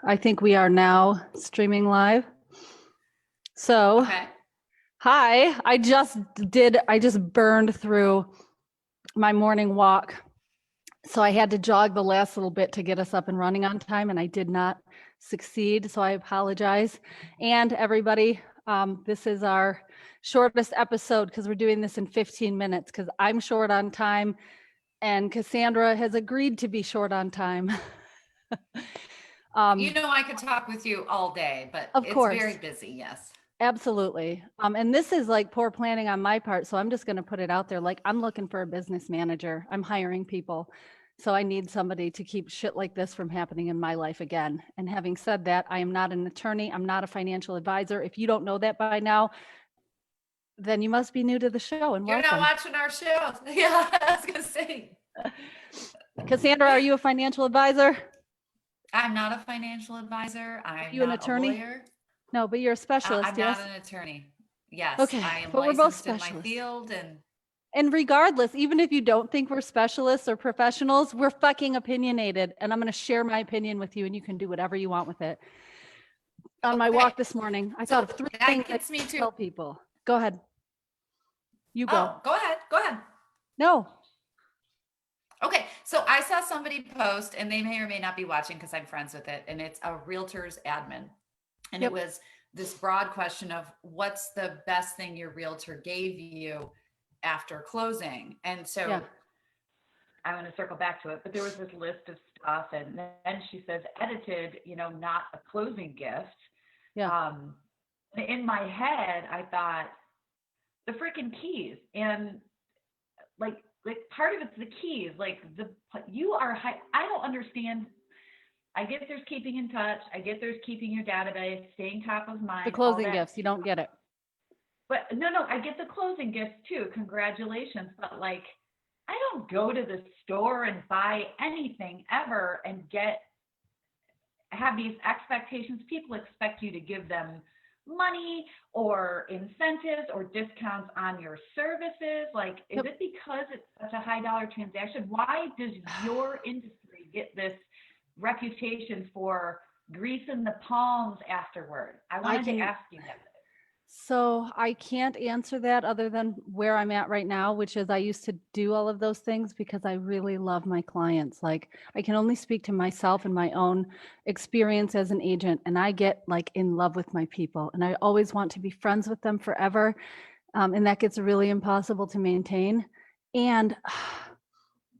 I think we are now streaming live. So, Okay. hi, I just burned through my morning walk. So I had to jog the last little bit to get us up and running on time, and I did not succeed. So I apologize. And everybody, this is our shortest episode because we're doing this in 15 minutes because I'm short on time and Cassandra has agreed to be short on time. I could talk with you all day, but Of it's very course. busy. Yes. Absolutely. And this is like poor planning on my part. So I'm just going to put it out there. Like, I'm looking for a business manager. I'm hiring people. So I need somebody to keep shit like this from happening in my life again. And having said that, I am not an attorney. I'm not a financial advisor. If you don't know that by now, then you must be new to the show and You're not welcome. watching our show. Yeah, I was going to say. Cassandra, are you a financial advisor? I'm not a financial advisor. Are I'm you an not a attorney? lawyer. No, but you're a specialist, I'm not yes? an attorney. Yes, Okay, I am but we're both licensed in my specialists. field and And regardless, even if you don't think we're specialists or professionals, we're fucking opinionated. And I'm going to share my opinion with you and you can do whatever you want with it. On my walk this morning, I thought of 3 that things I gets me to tell people. Go ahead. You go. Oh, go ahead. Go ahead. No. Okay, so I saw somebody post, and they may or may not be watching because I'm friends with it, and it's a realtor's admin. And Yep. it was this broad question of what's the best thing your realtor gave you after closing. And so Yeah. I'm going to circle back to it, but there was this list of stuff, and then she says edited, not a closing gift. Yeah. In my head, I thought the freaking keys, and like part of it's the keys, like you are high. I don't understand. I get there's keeping in touch. I get there's keeping your database, staying top of mind. The closing gifts, you don't get it. But no, I get the closing gifts too. Congratulations. But like, I don't go to the store and buy anything ever and have these expectations. People expect you to give them money or incentives or discounts on your services. Like, is it because it's such a high dollar transaction? Why does your industry get this reputation for grease in the palms afterward? I wanted to ask you that. So I can't answer that other than where I'm at right now, which is I used to do all of those things because I really love my clients. Like, I can only speak to myself and my own experience as an agent, and I get like in love with my people and I always want to be friends with them forever. And that gets really impossible to maintain. And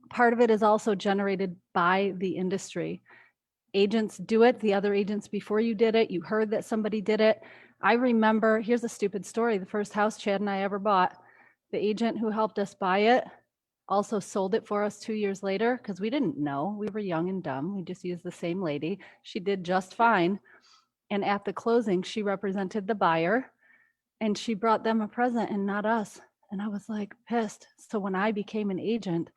part of it is also generated by the industry. Agents do it, the other agents before you did it, you heard that somebody did it. I remember, here's a stupid story, the first house Chad and I ever bought, the agent who helped us buy it also sold it for us 2 years later because we didn't know. We were young and dumb. We just used the same lady. She did just fine. And at the closing, she represented the buyer and she brought them a present and not us. And I was like pissed. So when I became an agent,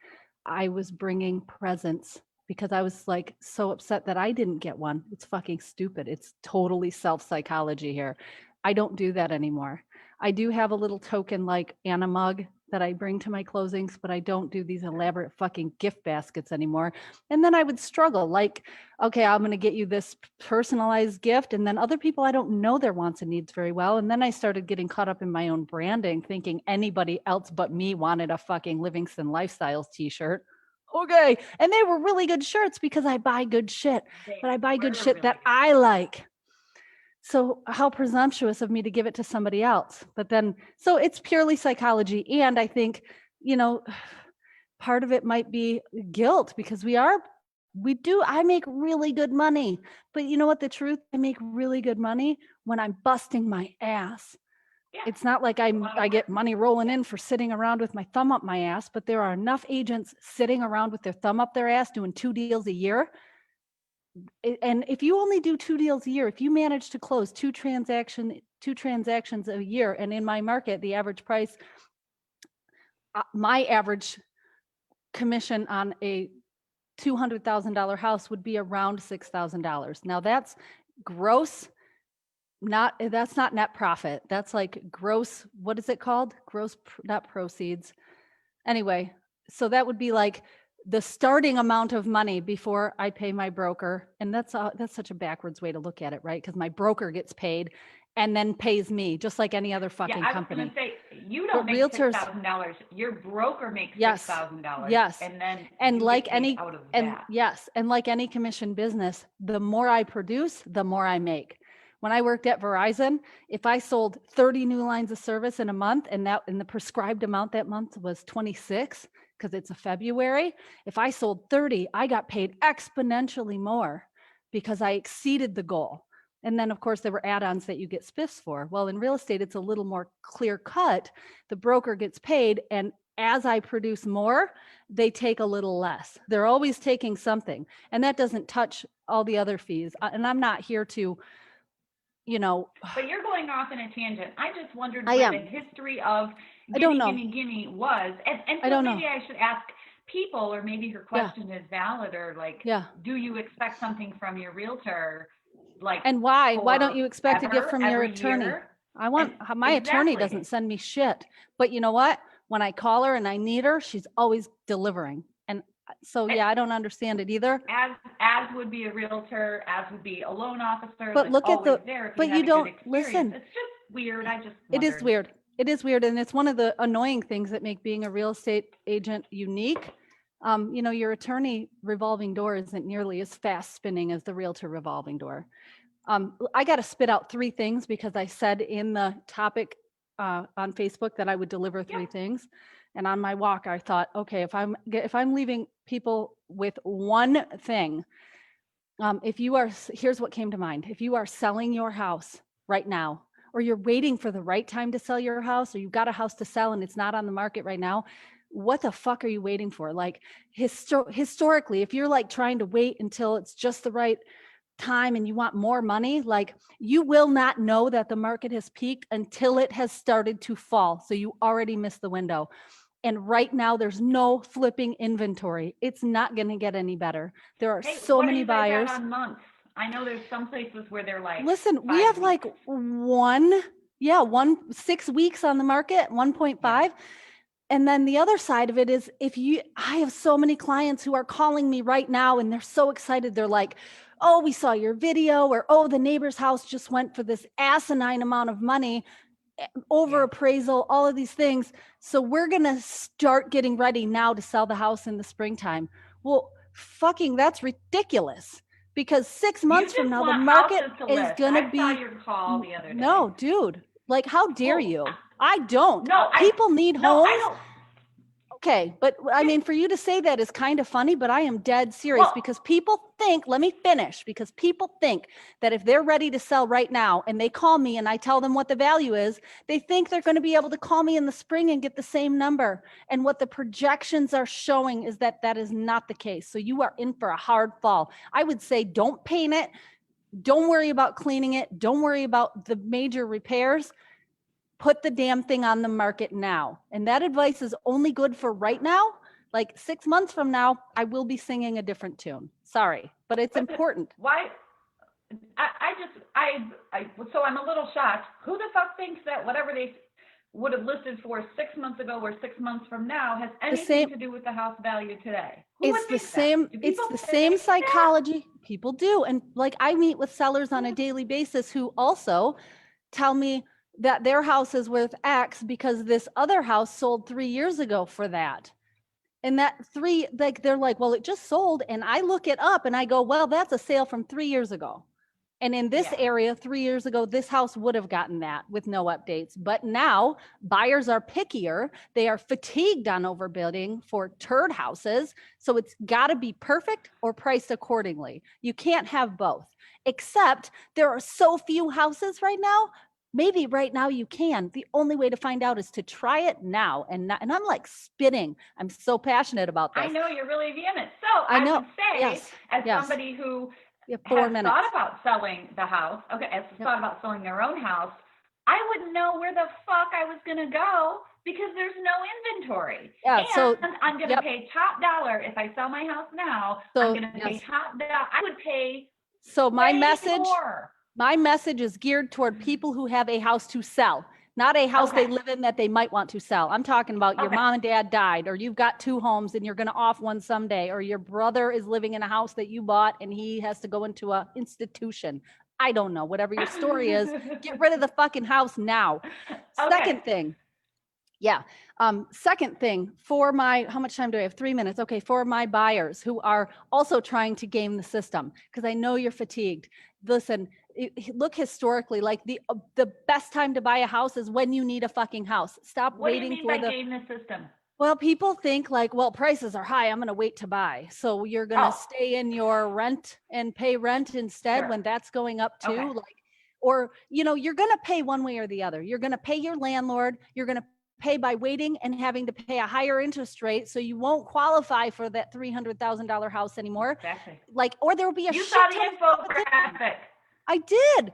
I was bringing presents because I was like so upset that I didn't get one. It's fucking stupid. It's totally self-psychology here. I don't do that anymore. I do have a little token like Anna mug that I bring to my closings, but I don't do these elaborate fucking gift baskets anymore. And then I would struggle like, okay, I'm going to get you this personalized gift. And then other people, I don't know their wants and needs very well. And then I started getting caught up in my own branding, thinking anybody else but me wanted a fucking Livingston Lifestyles t-shirt. Okay. And they were really good shirts because I buy good shit, but I buy good shit that I like. So how presumptuous of me to give it to somebody else. But then, so it's purely psychology. And I think, part of it might be guilt because I make really good money. But you know what? The truth, I make really good money when I'm busting my ass. Yeah. It's not like I get money rolling in for sitting around with my thumb up my ass, but there are enough agents sitting around with their thumb up their ass doing 2 deals a year. And if you only do 2 deals a year, if you manage to close two transactions a year, and in my market, the average price, my average commission on a $200,000 house would be around $6,000. Now that's gross, that's not net profit. That's like gross, what is it called? Gross, not proceeds. Anyway, so that would be like the starting amount of money before I pay my broker. And that's such a backwards way to look at it, right? Because my broker gets paid and then pays me just like any other Yeah, fucking I was going company. to say, you But don't make realtors, $6,000. Your broker makes yes, $6,000, yes. and then And you get like paid any, out of and that. yes, and like any commission business, the more I produce, the more I make. When I worked at Verizon, if I sold 30 new lines of service in a month, and the prescribed amount that month was 26, because it's a February, if I sold 30, I got paid exponentially more because I exceeded the goal. And then, of course, there were add-ons that you get spiffs for. Well, in real estate, it's a little more clear cut. The broker gets paid, and as I produce more, they take a little less. They're always taking something, and that doesn't touch all the other fees. And I'm not here to, you know, But you're going off in a tangent. I just wondered I where the am. history of I don't gimme, know. gimme, gimme was. And I so don't know. maybe I should ask people, or maybe her Yeah. question is valid, or like, Yeah. do you expect something from your realtor, like And why? Why don't you expect a gift forever, from your every attorney? year? I And want my attorney doesn't exactly. send me shit. But you know what? When I call her and I need her, she's always delivering. And so yeah, I don't understand it either. As would be a realtor, as would be a loan officer, But like look at always the there if you but had you a good don't experience. listen. It's just weird. I just It is wondered. weird. It is weird. And it's one of the annoying things that make being a real estate agent unique. Your attorney revolving door isn't nearly as fast spinning as the realtor revolving door. I got to spit out 3 things because I said in the topic on Facebook that I would deliver 3 Yep. things. And on my walk, I thought, okay, if I'm leaving people with one thing, here's what came to mind. If you are selling your house right now, or you're waiting for the right time to sell your house, or you've got a house to sell and it's not on the market right now, what the fuck are you waiting for? Like historically, if you're like trying to wait until it's just the right time and you want more money, like you will not know that the market has peaked until it has started to fall. So you already missed the window. And right now, there's no flipping inventory. It's not going to get any better. There are Hey, so what are many you guys at buyers. on months? I know there's some places where they're like Listen, we have 5 weeks. like 6 weeks on the market, Yeah. 1.5. And then the other side of it is I have so many clients who are calling me right now and they're so excited. They're like, oh, we saw your video, or, oh, the neighbor's house just went for this asinine amount of money, over Yeah. appraisal, all of these things. So we're going to start getting ready now to sell the house in the springtime. Well, fucking, that's ridiculous, because 6 You months from just now, the want market houses to is list. going to I saw be, your call the other day. no, dude, like, how dare Oh, you? I don't. no, People need I homes. don't. Okay, but I mean, for you to say that is kind of funny, but I am dead serious, Well, because people think, let me finish, because people think that if they're ready to sell right now and they call me and I tell them what the value is, they think they're going to be able to call me in the spring and get the same number. And what the projections are showing is that that is not the case. So you are in for a hard fall. I would say don't paint it. Don't worry about cleaning it. Don't worry about the major repairs. Put the damn thing on the market now. And that advice is only good for right now. Like 6 months from now, I will be singing a different tune. Sorry, but it's listen, important. why? So I'm a little shocked. Who the fuck thinks that whatever they would have listed for 6 months ago or 6 months from now has The anything same, to do with the house value today? Who would it's the think that? same, Do it's people the same think that? psychology people do. And like, I meet with sellers on a daily basis who also tell me that their house is worth X because this other house sold 3 years ago for that. And that they're like, well, it just sold. And I look it up and I go, well, that's a sale from 3 years ago. And in this Yeah. area, 3 years ago, this house would have gotten that with no updates. But now buyers are pickier. They are fatigued on overbidding for turd houses. So it's got to be perfect or priced accordingly. You can't have both, except there are so few houses right now. Maybe right now you can. The only way to find out is to try it now. And I'm like spitting. I'm so passionate about I this. know you're really vehement. So I I know. would say, Yes. as Yes. somebody who You have 4 has thought minutes. about selling the house, okay, has Yep. thought about selling their own house, I wouldn't know where the fuck I was going to go because there's no inventory. Yeah. So, And I'm going to yep. pay top dollar if I sell my house now. I'm So, going to pay yes. top dollar. I would pay So way more. my message is geared toward people who have a house to sell. not a house they Okay. live in that they might want to sell. I'm talking about your Okay. mom and dad died, or you've got two homes and you're going to off one someday, or your brother is living in a house that you bought and he has to go into a institution. I don't know, whatever your story is, get rid of the fucking house now. Okay. Second thing, yeah. Second thing for my, how much time do I have? 3 minutes. Okay. For my buyers who are also trying to game the system, because I know you're fatigued. Listen, look historically, like the best time to buy a house is when you need a fucking house. Stop What do you waiting mean for by the, game the system? well, people think like, well, prices are high. I'm going to wait to buy. So you're going to Oh, stay in your rent and pay rent instead sure. when that's going up Okay. too. Like, or, you're going to pay one way or the other. You're going to pay your landlord. You're going to pay by waiting and having to pay a higher interest rate. So you won't qualify for that $300,000 house anymore. Exactly. Like, or there will be a You saw shit ton of the competition. infographic. I did.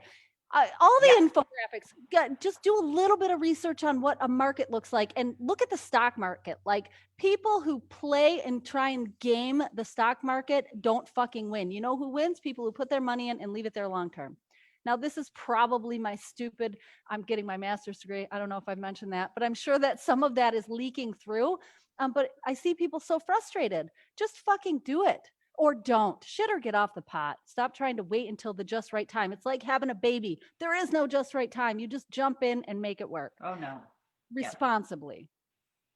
All Yeah. the infographics. Just do a little bit of research on what a market looks like and look at the stock market. Like, people who play and try and game the stock market don't fucking win. You know who wins? People who put their money in and leave it there long term. Now, this is probably my stupid, I'm getting my master's degree. I don't know if I've mentioned that, but I'm sure that some of that is leaking through. But I see people so frustrated. Just fucking do it. Or don't. Shit or get off the pot. Stop trying to wait until the just right time. It's like having a baby. There is no just right time. You just jump in and make it work Oh no. Yes. responsibly.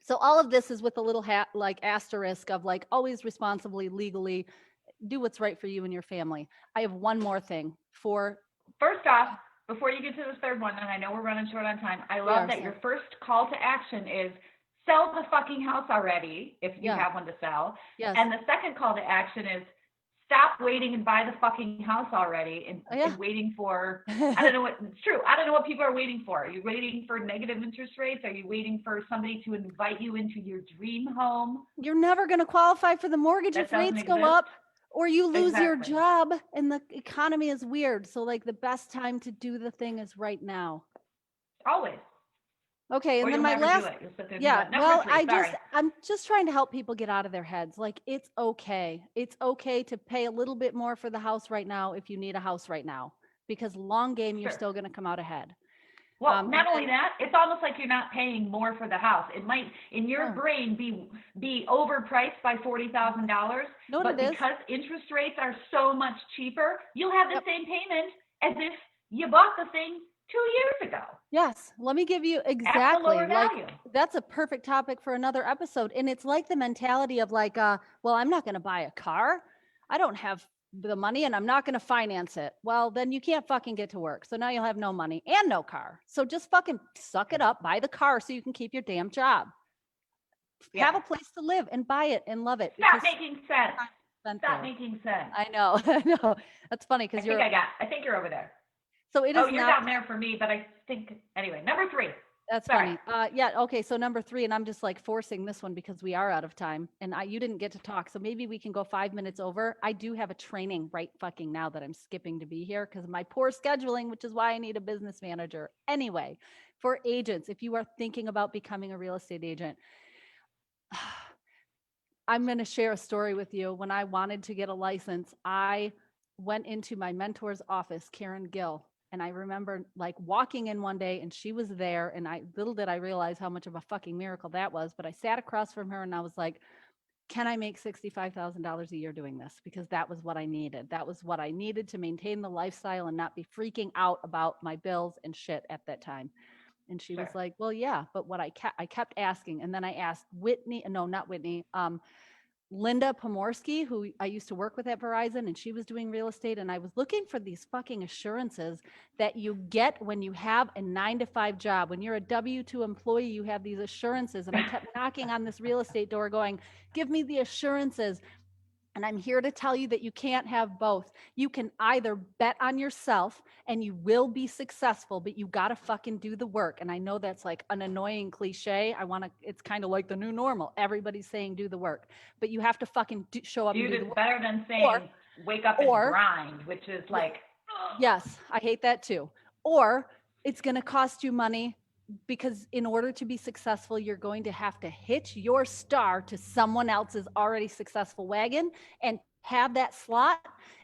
So all of this is with a little hat like asterisk of like always responsibly, legally, do what's right for you and your family. I have one more thing for, First off, before you get to the third one, and I know we're running short on time, I love that your first call to action is sell the fucking house already if you have one to sell. yes. And the second call to action is stop waiting and buy the fucking house already and waiting for, I don't know what, it's true. I don't know what people are waiting for. Are you waiting for negative interest rates? Are you waiting for somebody to invite you into your dream home? You're never going to qualify for the mortgage That if doesn't rates go exist. up or you lose your Exactly. job and the economy is weird. So like the best time to do the thing is right now. Always. Okay, Or and then you'll my never do last, it. You'll sit there and do yeah, it. Number well, three, sorry. I'm just trying to help people get out of their heads. Like, it's okay. It's okay to pay a little bit more for the house right now if you need a house right now, because long game, you're Sure. still going to come out ahead. Well, And not only then, that, it's almost like you're not paying more for the house. It might, in your brain, be overpriced by $40,000, know what but it is? because interest rates are so much cheaper, you'll have the same payment as if you bought the thing 2 years ago Yes, let me give you at the exactly, lower like, value. that's a perfect topic for another episode. And it's like the mentality of like, well, I'm not going to buy a car. I don't have the money and I'm not going to finance it. Well, then you can't fucking get to work. So now you'll have no money and no car. So just fucking suck it up, buy the car so you can keep your damn job. Yeah. Have a place to live and buy it and love it. Stop making sense. Stop Stop making sense. I know. I know. That's funny because I think you're over there. So it Oh, is you're not. down there for me, but I think, anyway, number three. That's Sorry. funny. Yeah. Okay. So number 3, and I'm just like forcing this one because we are out of time, and you didn't get to talk, so maybe we can go 5 minutes over. I do have a training right fucking now that I'm skipping to be here because of my poor scheduling, which is why I need a business manager. Anyway, for agents, if you are thinking about becoming a real estate agent, I'm going to share a story with you. When I wanted to get a license, I went into my mentor's office, Karen Gill. And I remember like walking in one day and she was there. And little did I realize how much of a fucking miracle that was. But I sat across from her and I was like, can I make $65,000 a year doing this? Because that was what I needed. That was what I needed to maintain the lifestyle and not be freaking out about my bills and shit at that time. And she was like, well, yeah, but what I kept asking. And then I asked Whitney, no, not Whitney, Linda Pomorsky, who I used to work with at Verizon, and she was doing real estate. And I was looking for these fucking assurances that you get when you have a 9-to-5 job. When you're a W-2 employee, you have these assurances. And I kept knocking on this real estate door going, give me the assurances. And I'm here to tell you that you can't have both. You can either bet on yourself and you will be successful, but you got to fucking do the work. And I know that's like an annoying cliche. It's kind of like the new normal. Everybody's saying do the work, but you have to fucking show up and do the Dude, it's work. better than saying wake up and grind, which is like, yes, I hate that too. Or it's going to cost you money because in order to be successful, you're going to have to hitch your star to someone else's already successful wagon and have that slot.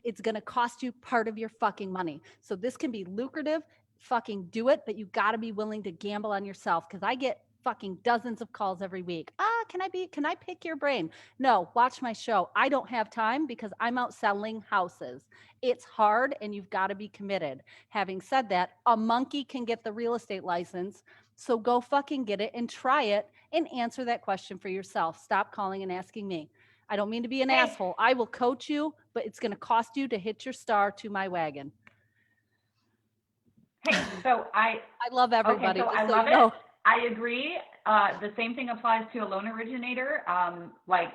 It's going to cost you part of your fucking money. So this can be lucrative. fucking do it, but you got to be willing to gamble on yourself. Cause I get fucking dozens of calls every week. Can I pick your brain? No, watch my show. I don't have time because I'm out selling houses. It's hard and you've got to be committed. Having said that, a monkey can get the real estate license. So go fucking get it and try it and answer that question for yourself. Stop calling and asking me. I don't mean to be an Hey, asshole. I will coach you, but it's going to cost you to hitch your star to my wagon. hey, so I love everybody. so I Just so love you it. know. I agree. The same thing applies to a loan originator. Like,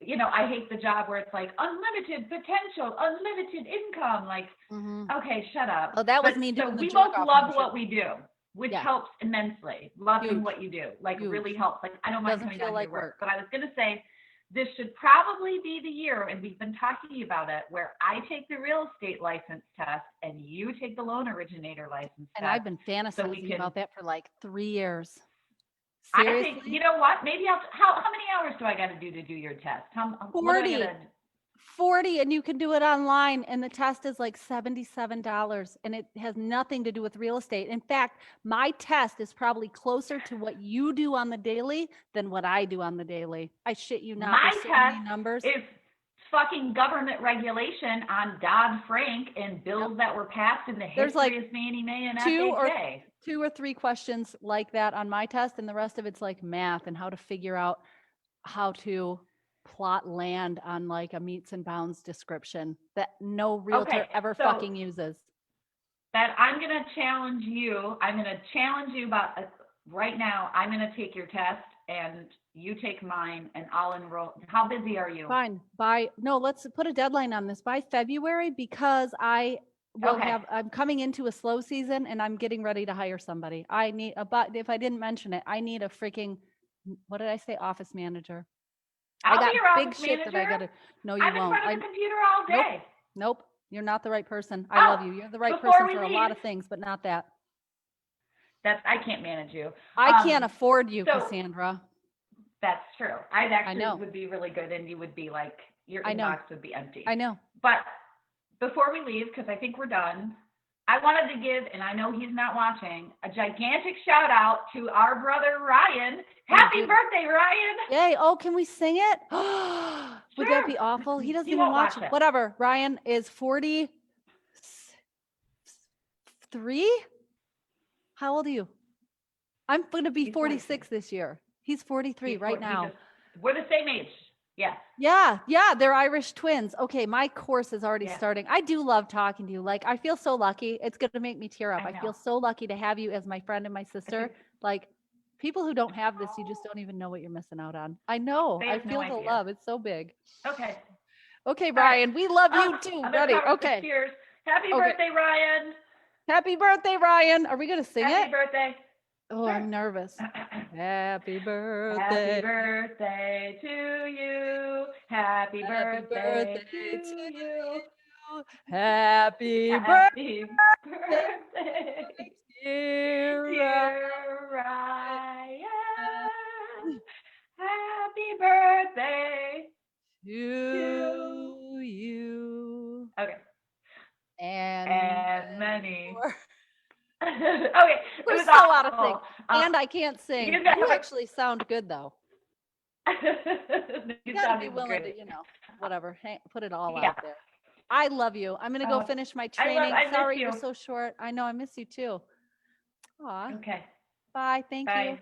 you know, I hate the job where it's like unlimited potential, unlimited income. Like, okay, shut up. Oh, that was But me so doing the we jerk both off love motion. what we do, which Yeah. helps immensely. Loving Huge. what you do, like Huge. really helps. Like, I don't mind Doesn't coming feel down like here to work. work. But I was gonna say, this should probably be the year, and we've been talking about it, where I take the real estate license test and you take the loan originator license And test. I've been fantasizing about that for like 3 years. Seriously? I think, you know what? Maybe how many hours do I got to do your test? What do I 40. gotta? 40, and you can do it online, and the test is like $77, and it has nothing to do with real estate. In fact, my test is probably closer to what you do on the daily than what I do on the daily. I shit you not. My There's so test many numbers. is fucking government regulation on Dodd-Frank and bills that were passed in the There's like history of Fannie Mae and two FHA. or three questions like that on my test, and the rest of it's like math and how to figure out how to plot land on like a meets and bounds description that no realtor Okay, ever so fucking uses. that I'm gonna challenge you. I'm gonna challenge you about right now. I'm gonna take your test and you take mine, and I'll enroll. How busy are you? Fine. Let's put a deadline on this by February because I will Okay. I'm coming into a slow season and I'm getting ready to hire somebody. I need but if I didn't mention it, I need a freaking, what did I say? Office manager. I'll I got be your big office shit that I manager. gotta, no, you I'm in won't. front of the computer all Nope. day. Nope. You're not the right person. I Oh, love you. You're the right before person we for a leave, lot of things, but not that. I can't manage you. I can't afford you, so Cassandra. that's true. I actually know. would be really good, and you would be like, your I know. inbox would be empty. I know. But before we leave, because I think we're done, I wanted to give, and I know he's not watching, a gigantic shout out to our brother Ryan. Happy birthday, Ryan! Yay. Oh, can we sing it? Would that Sure. be awful? He doesn't He even won't watch watch it. it. Whatever. Ryan is 43. How old are you? I'm going to be He's 46 this year. He's 43 right now. We're the same age. Yes. Yeah, they're Irish twins. Okay, my course is already starting. I do love talking to you. Like, I feel so lucky. It's going to make me tear up. I feel so lucky to have you as my friend and my sister. Like, people who don't have this, you just don't even know what you're missing out on. I know. I feel the love. It's so big. Okay. Okay, Ryan, we love you too. Ready? Okay. Cheers. Happy birthday, Ryan. Happy birthday, Ryan. Are we going to sing it? Happy birthday. Oh, I'm nervous. Happy birthday. Happy birthday to you. Happy birthday to you. Happy birthday, dear Ryan. Happy birthday to you. Okay. And many. more. Okay. We're so out of sync. And I can't sing. You You actually sound good though. You gotta be willing to, whatever. Put it all out there. I love you. I'm gonna go finish my training. Sorry you're so short. I know, I miss you too. Aw. Okay. Bye. Thank you.